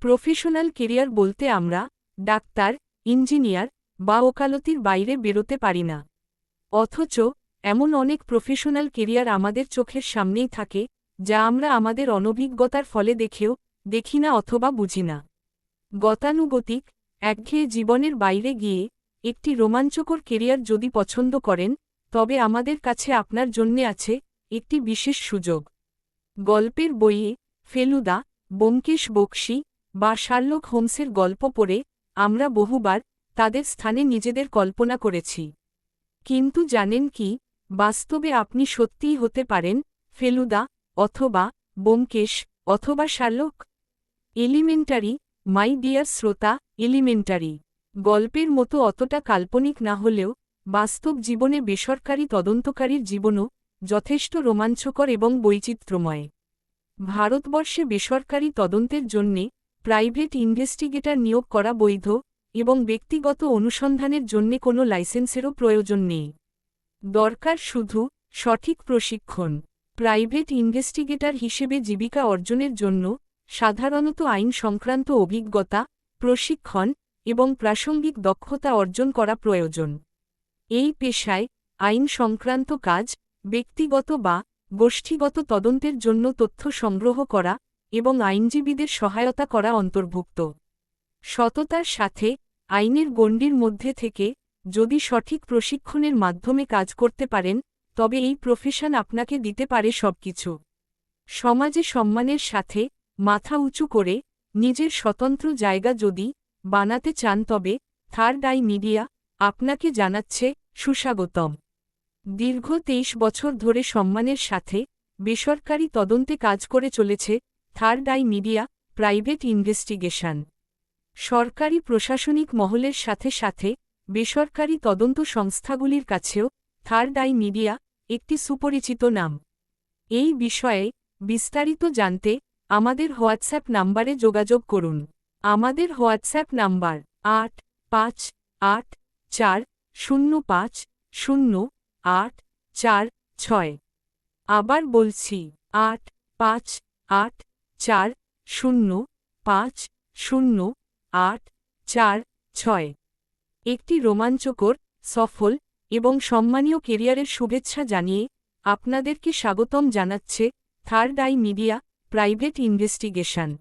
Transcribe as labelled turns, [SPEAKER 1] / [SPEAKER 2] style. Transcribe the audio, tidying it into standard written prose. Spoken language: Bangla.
[SPEAKER 1] প্রফেশনাল কেরিয়ার বলতে আমরা ডাক্তার, ইঞ্জিনিয়ার বা ওকালতির বাইরে বেরোতে পারি না। অথচ এমন অনেক প্রফেশনাল কেরিয়ার আমাদের চোখের সামনেই থাকে, যা আমরা আমাদের অনভিজ্ঞতার ফলে দেখি না অথবা বুঝি না। গতানুগতিক, একঘেয়ে জীবনের বাইরে গিয়ে একটি রোমাঞ্চকর কেরিয়ার যদি পছন্দ করেন, তবে আমাদের কাছে আপনার জন্যে আছে একটি বিশেষ সুযোগ। গল্পের বইয়ে ফেলুদা, ব্যোমকেশ বক্সী বা শার্লক হোমসের গল্প পড়ে আমরা বহুবার তাদের স্থানে নিজেদের কল্পনা করেছি। কিন্তু জানেন কি, বাস্তবে আপনি সত্যিই হতে পারেন ফেলুদা অথবা ব্যোমকেশ অথবা শার্লক। এলিমেন্টারি, মাই ডিয়ার শ্রোতা, এলিমেন্টারি গল্পের মতো অতটা কাল্পনিক না হলেও বাস্তব জীবনে বেসরকারি তদন্তকারীর জীবনও যথেষ্ট রোমাঞ্চকর এবং বৈচিত্র্যময়। ভারতবর্ষে বেসরকারি তদন্তের জন্যে প্রাইভেট ইনভেস্টিগেটর নিয়োগ করা বৈধ এবং ব্যক্তিগত অনুসন্ধানের জন্যে কোনো লাইসেন্সেরও প্রয়োজন নেই। দরকার শুধু সঠিক প্রশিক্ষণ। প্রাইভেট ইনভেস্টিগেটর হিসেবে জীবিকা অর্জনের জন্য সাধারণত আইন সংক্রান্ত অভিজ্ঞতা, প্রশিক্ষণ এবং প্রাসঙ্গিক দক্ষতা অর্জন করা প্রয়োজন। এই পেশায় আইন সংক্রান্ত কাজ, ব্যক্তিগত বা গোষ্ঠীগত তদন্তের জন্য তথ্য সংগ্রহ করা এবং আইনজীবীদের সহায়তা করা অন্তর্ভুক্ত। সততার সাথে আইনের গণ্ডির মধ্যে থেকে যদি সঠিক প্রশিক্ষণের মাধ্যমে কাজ করতে পারেন, তবে এই প্রফেশন আপনাকে দিতে পারে সবকিছু। সমাজে সম্মানের সাথে মাথা উঁচু করে নিজের স্বতন্ত্র জায়গা যদি বানাতে চান, তবে থার্ড আই মিডিয়া আপনাকে জানাচ্ছে সুস্বাগতম। দীর্ঘ 23 বছর ধরে সম্মানের সাথে বেসরকারি তদন্তে কাজ করে চলেছে third eye media private investigation. সরকারি প্রশাসনিক মহলের সাথে সাথে বেসরকারি তদন্ত সংস্থাগুলির কাছেও থার্ড আই মিডিয়া একটি সুপরিচিত নাম। এই বিষয়ে বিস্তারিত জানতে আমাদের হোয়াটসঅ্যাপ নাম্বারে যোগাযোগ করুন। আমাদের হোয়াটসঅ্যাপ নাম্বার 8584050846। আবার বলছি 8584050846। একটি রোমাঞ্চকর, সফল এবং সম্মানীয় কেরিয়ারের শুভেচ্ছা জানিয়ে আপনাদেরকে স্বাগতম জানাচ্ছে third eye media private investigation.